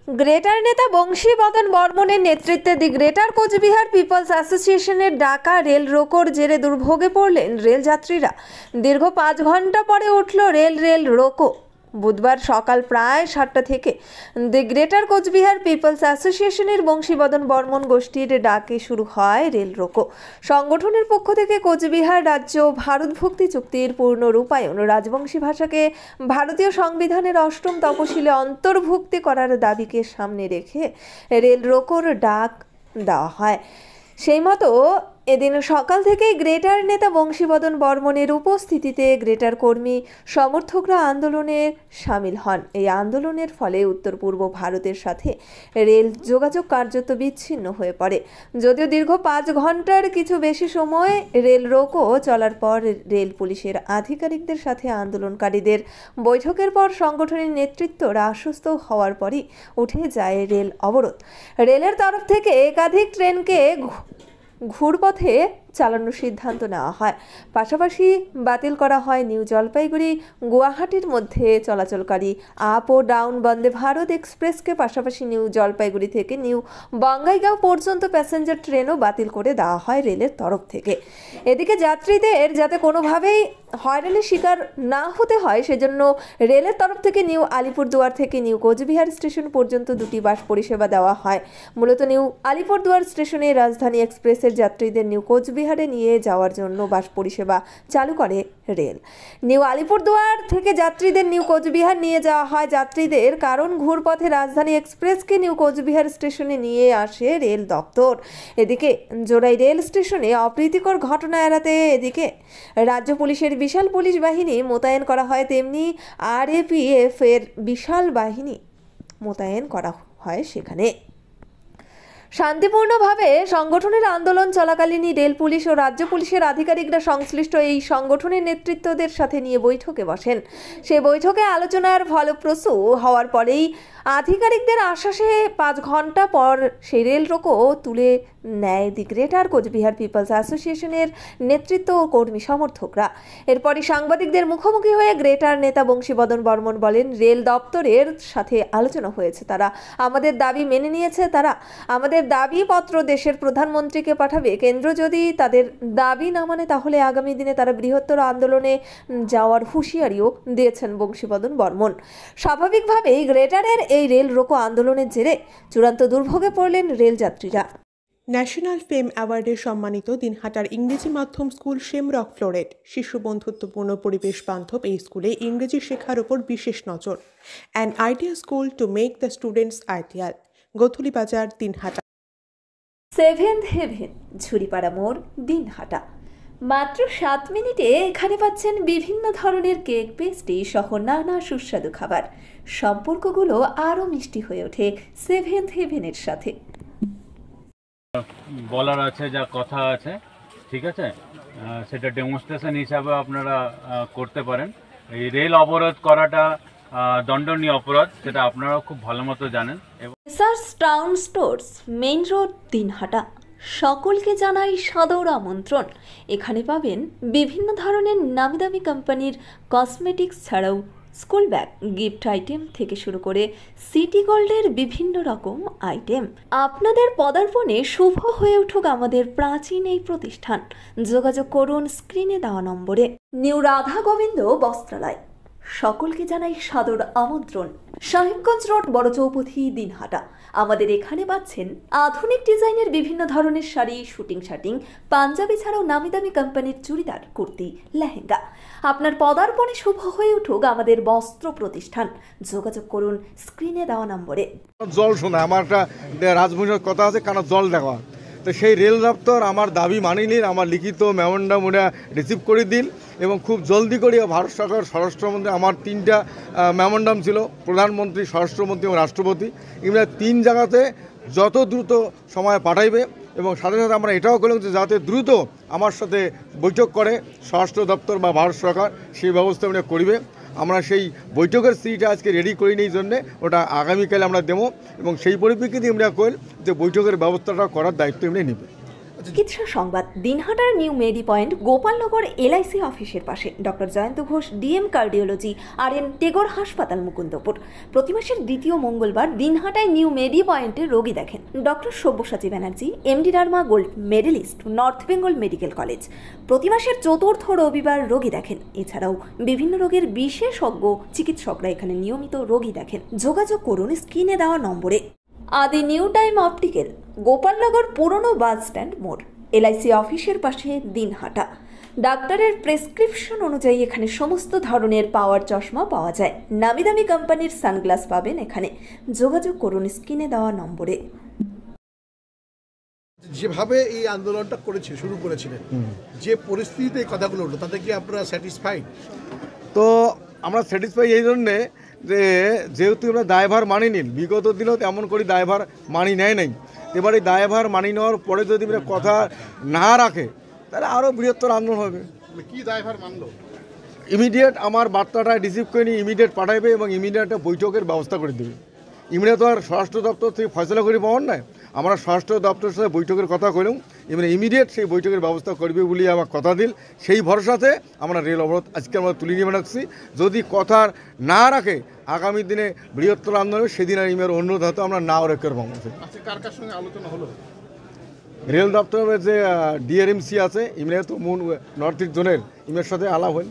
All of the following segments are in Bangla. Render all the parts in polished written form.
গ্রেটার নেতা বংশীবদন বর্মনের নেতৃত্বে দি গ্রেটার কোচবিহার পিপলস অ্যাসোসিয়েশনের ডাকা রেল রোকোর জেরে দুর্ভোগে পড়লেন রেল যাত্রীরা। দীর্ঘ 5 ঘন্টা পরে উঠল রেল রোকো। বুধবার সকাল প্রায় 7টা থেকে দি গ্রেটার কোচবিহার পিপলস অ্যাসোসিয়েশনের বংশীবদন বর্মন গোষ্ঠীর ডাকে শুরু হয় রেল রোকো। সংগঠনের পক্ষ থেকে কোচবিহার রাজ্য ভারতভুক্তি চুক্তির পূর্ণ রূপায়ণ, রাজবংশী ভাষাকে ভারতীয় সংবিধানের 8ম তফসিলে অন্তর্ভুক্তি করার দাবিকে সামনে রেখে রেল রোকোর ডাক দেওয়া হয়। সেই মতো এদিন সকাল থেকেই গ্রেটার নেতা বংশীবদন বর্মনের উপস্থিতিতে গ্রেটার কর্মী সমর্থকরা আন্দোলনে সামিল হন। এই আন্দোলনের ফলে উত্তর পূর্ব ভারতের সাথে রেল যোগাযোগ কার্যত বিচ্ছিন্ন হয়ে পড়ে। যদিও দীর্ঘ 5 ঘন্টার কিছু বেশি সময় রেল রোকো চলার পর রেল পুলিশের আধিকারিকদের সাথে আন্দোলনকারীদের বৈঠকের পর সংগঠনের নেতৃত্বরা আশ্বস্ত হওয়ার পরই উঠে যায় রেল অবরোধ। রেলের তরফ থেকে একাধিক ট্রেনকে ঘুরপথে চালানোর সিদ্ধান্ত নেওয়া হয়। পাশাপাশি বাতিল করা হয় নিউ জলপাইগুড়ি গুয়াহাটির মধ্যে চলাচলকারী আপ ও ডাউন বন্দে ভারত এক্সপ্রেসকে, পাশাপাশি নিউ জলপাইগুড়ি থেকে নিউ বঙ্গাইগাঁও পর্যন্ত প্যাসেঞ্জার ট্রেনও বাতিল করে দেওয়া হয় রেলের তরফ থেকে। এদিকে যাত্রীদের যাতে কোনোভাবেই হয়রানির শিকার না হতে হয় সেজন্য রেলের তরফ থেকে নিউ আলিপুরদুয়ার থেকে নিউ কোচবিহার স্টেশন পর্যন্ত 2টি বাস পরিষেবা দেওয়া হয়। মূলত নিউ আলিপুরদুয়ার স্টেশনে রাজধানী এক্সপ্রেসের যাত্রীদের নিউ কোচবিহারে নিয়ে যাওয়ার জন্য বাস পরিষেবা চালু করে রেল। নিউ আলিপুরদুয়ার থেকে যাত্রীদের নিউ কোচবিহার নিয়ে যাওয়া হয় যাত্রীদের, কারণ ঘুরপথে রাজধানী এক্সপ্রেসকে নিউ কোচবিহার স্টেশনে নিয়ে আসে রেল দপ্তর। এদিকে জোড়াই রেল স্টেশনে অপ্রীতিকর ঘটনা এড়াতে এদিকে রাজ্য পুলিশের বিশাল পুলিশ বাহিনী মোতায়েন করা হয়, তেমনি RAPF এর বিশাল বাহিনী মোতায়েন করা হয় সেখানে। শান্তিপূর্ণভাবে সংগঠনের আন্দোলন চলাকালীনই রেল পুলিশ ও রাজ্য পুলিশের আধিকারিকরা সংশ্লিষ্ট এই সংগঠনের নেতৃত্বদের সাথে নিয়ে বৈঠকে বসেন। সেই বৈঠকে আলোচনার ফলপ্রসূ হওয়ার পরেই আধিকারিকদের আশ্বাসে 5 ঘন্টা পর সেই রেল রোকো তুলে নেয় দি গ্রেটার কোচবিহার পিপলস অ্যাসোসিয়েশনের নেতৃত্ব ও কর্মী সমর্থকরা। এরপরই সাংবাদিকদের মুখোমুখি হয়ে গ্রেটার নেতা বংশীবদন বর্মন বলেন, রেল দপ্তরের সাথে আলোচনা হয়েছে, তারা আমাদের দাবি মেনে নিয়েছে। তারা আমাদের দাবিপত্র দেশের প্রধানমন্ত্রীকে পাঠাবে। কেন্দ্র যদি তাদের দাবি না মানে তাহলে আগামী দিনে তারা বৃহত্তর আন্দোলনে যাওয়ার হুঁশিয়ারিও দিয়েছেন বংশীবদন বর্মন। স্বাভাবিকভাবেই গ্রেটারের এই রেল রোকো আন্দোলনের জেরে চূড়ান্ত দুর্ভোগে পড়লেন রেল যাত্রীরা। ন্যাশনাল ফেম অ্যাওয়ার্ডে সম্মানিত দিনহাটার ইংরেজি মাধ্যম স্কুল শেমরক ফ্লোরেট। শিশু বন্ধুত্বপূর্ণ পরিবেশ বান্ধব এই স্কুলে ইংরেজি শেখার ওপর বিশেষ নজর। An idea school to make the students ideal. Godhuli বাজার, দিনহাটা। 7th হেভেন, ঝুড়িপাড়া মোড়, দিনহাটা। মাত্র 7 মিনিটে এখানে পাচ্ছেন বিভিন্ন ধরনের কেক, পেস্ট্রি সহ নানা সুস্বাদু খাবার। সম্পর্কগুলো আরও মিষ্টি হয়ে ওঠে 7th হেভেনের সাথে। বলার আছে, যা কথা আছে, ঠিক আছে, সেটা ডেমনস্ট্রেশন হিসাবে আপনারা করতে পারেন। এই রেল অবরোধ করাটা দণ্ডনীয় অপরাধ, সেটা আপনারাও খুব ভালো মতো জানেন। SARS town stores, main road, Dinhata. সকলকে জানাই সাদর আমন্ত্রণ। এখানে পাবেন বিভিন্ন ধরনের নামিদামি কোম্পানির কসমেটিক্স ছাড়াও স্কুল ব্যাগ, গিফট আইটেম থেকে শুরু করে সিটি গোল্ডের বিভিন্ন রকম আইটেম। আপনাদের পদার্পণে শুভ হয়ে উঠুক আমাদের প্রাচীন এই প্রতিষ্ঠান। যোগাযোগ করুন স্ক্রিনে দেওয়া নম্বরে। নিউ রাধা গোবিন্দ বস্ত্রালয়, সকলকে জানাই সাদর আমন্ত্রণ। সাহেবগঞ্জ রোড, বড় চৌপথি, দিনহাটা। আমাদের এখানে পাচ্ছেন আধুনিক ডিজাইনের বিভিন্ন ধরনের শাড়ি, শুটিং শার্টিং, পাঞ্জাবি ছাড়াও নামি দামি কোম্পানির চুড়িদার, কুর্তি, লেহেঙ্গা। আপনার পদার্পণে শুভ হয়ে উঠুক আমাদের বস্ত্র প্রতিষ্ঠান। যোগাযোগ করুন স্ক্রিনে দেওয়া নম্বরে। জল শোনা আমার একটা রাজবংশের কথা আছে, কারণ জল দেখা, তো সেই রেল দপ্তর আমার দাবি মানি নিন, আমার লিখিত মেমোরেন্ডাম ওরা রিসিভ করে দিন এবং খুব জলদি করে ভারত সরকার স্বরাষ্ট্রমন্ত্রী, আমার 3টা মেমোরেন্ডাম ছিল, প্রধানমন্ত্রী, স্বরাষ্ট্রমন্ত্রী এবং রাষ্ট্রপতি, এগুলো 3 জায়গাতে যত দ্রুত সময় পাঠাইবে। এবং সাথে সাথে আমরা এটাও করলাম যে যাতে দ্রুত আমার সাথে বৈঠক করে স্বরাষ্ট্র দপ্তর বা ভারত সরকার, সেই ব্যবস্থা উনি করিবে। আমরা সেই বৈঠকের সিটটা আজকে রেডি করি নেই জন্যে, ওটা আগামীকাল আমরা দেবো এবং সেই পরিপ্রেক্ষিতে আমরা কইল যে বৈঠকের ব্যবস্থাটা করার দায়িত্ব এমনি নেবে। চিকিৎসা সংবাদ দিনহাটার নিউ মেডি পয়েন্ট গোপালনগর এলআইসি অফিসের পাশে doctor Jayanta Ghosh DM cardiology RN Tagore হাসপাতাল মুকুন্দপুর। প্রতি মাসের দ্বিতীয় মঙ্গলবার দিনহাটায় নিউ মেডি পয়েন্টে রোগী দেখেন doctor Sabyasachi Banerjee MD derma gold medallist north Bengal medical college. প্রতি মাসের চতুর্থ রবিবার রোগী দেখেন। এছাড়াও বিভিন্ন রোগের বিশেষজ্ঞ চিকিৎসকরা এখানে নিয়মিত রোগী দেখেন। যোগাযোগ করুন স্ক্রিনে দেওয়া নম্বরে। আদি নিউ টাইম অপটিক্যাল গোপালনগর পুরনো বাস স্ট্যান্ড মোড় এলআইসি অফিসের পাশে দিনহাটা। ডাক্তারের প্রেসক্রিপশন অনুযায়ী এখানে সমস্ত ধরনের পাওয়ার চশমা পাওয়া যায়। নামি দামি কোম্পানির সানগ্লাস পাবেন এখানে। যোগাযোগ করুন স্ক্রিনে দেওয়া নম্বরে। যেভাবে এই আন্দোলনটা শুরু করেছিলেন, যে পরিস্থিতিতে এই কথাগুলো উঠলো, তাতে কি আপনারা স্যাটিসফাইড? তো আমরা স্যাটিসফাই এই জন্যে যে যেহেতু আমরা দায়ভার মানি নিন, বিগত দিনেও তেমন করে দায়ভার মানি নেয় নাই। এবার এই দায়ভার মানি নেওয়ার পরে যদি আমরা কথা না রাখে তাহলে আরও বৃহত্তর আন্দোলন হবে। কি দায়ভার মানলো? ইমিডিয়েট আমার বার্তাটা রিসিভ করে নিয়ে ইমিডিয়েট পাঠাবে এবং ইমিডিয়েট একটা বৈঠকের ব্যবস্থা করে দেবে। ইমিডিয়েট তো আর স্বরাষ্ট্র দপ্তর থেকে ফয়সলা করে পাওয়ার নয়, আমরা স্বরাষ্ট্র দপ্তরের সাথে বৈঠকের কথা কইলাম, এবার ইমিডিয়েট সেই বৈঠকের ব্যবস্থা করবে বলে আমার কথা দিল। সেই ভরসাতে আমরা রেল অবরোধ আজকে আমরা তুলে নিয়ে রাখছি। যদি কথা না রাখে আগামী দিনে বৃহত্তর আন্দোলন, সেদিন আর ইমের অনুরোধ হয়তো আমরা নাও রেখে পাবো। কার কার সঙ্গে আলোচনা হলো? রেল দপ্তরের যে DRMC আছে, ইমের তো নর্থ ইস্ট জোনের ইমের সাথে আলাপ হয়।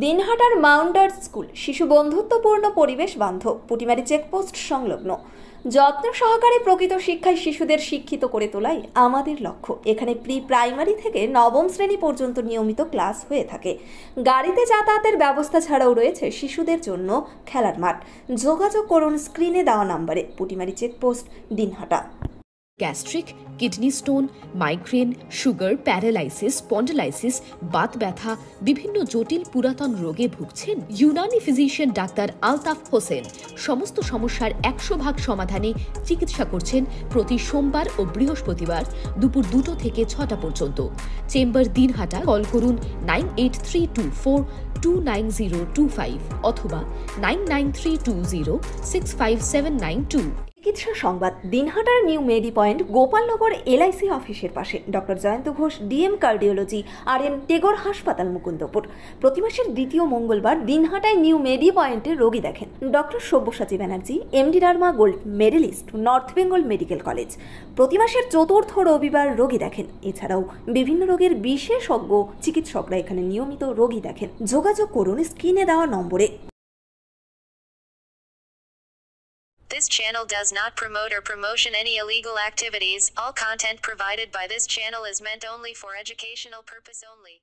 দিনহাটার মাউন্টার স্কুল শিশু বন্ধুত্বপূর্ণ পরিবেশ বান্ধব, পুটিমারি চেকপোস্ট সংলগ্ন। যত্ন সহকারে প্রকৃত শিক্ষায় শিশুদের শিক্ষিত করে তোলাই আমাদের লক্ষ্য। এখানে প্রাইমারি থেকে নবম শ্রেণী পর্যন্ত নিয়মিত ক্লাস হয়ে থাকে। গাড়িতে যাতায়াতের ব্যবস্থা ছাড়াও রয়েছে শিশুদের জন্য খেলার মাঠ। যোগাযোগ করুন স্ক্রিনে দেওয়া নম্বরে। Putimari checkpost Dinhata. Gastric, kidney stone, migraine, sugar, paralysis, spondylosis, Baat ব্যথা, বিভিন্ন জটিল পুরাতন রোগে ভুগছেন? ইউনানি ফিজিশিয়ান ডাক্তার আলতাফ হোসেন সমস্ত সমস্যার 100% সমাধানে চিকিৎসা করছেন প্রতি সোমবার ও বৃহস্পতিবার দুপুর 2টা থেকে 6টা পর্যন্ত। চেম্বার দিনহাটা। কল করুন 9832429025 অথবা 9932065792। চিকিৎসা সংবাদ দিনহাটার নিউ মেডি পয়েন্ট গোপালনগর এলআইসি অফিসের পাশে doctor Jayanta Ghosh DM cardiology RN Tagore হাসপাতাল মুকুন্দপুর। প্রতি মাসের দ্বিতীয় মঙ্গলবার দিনহাটায় নিউ মেডি পয়েন্টে রোগী দেখেন doctor Sabyasachi Banerjee MD derma gold medallist north Bengal medical college. প্রতি মাসের চতুর্থ রবিবার রোগী দেখেন। এছাড়াও বিভিন্ন রোগের বিশেষজ্ঞ চিকিৎসকরা এখানে নিয়মিত রোগী দেখেন। যোগাযোগ করুন স্ক্রিনে দেওয়া নম্বরে। This channel does not promote or promotion any illegal activities. All content provided by this channel is meant only for educational purpose only.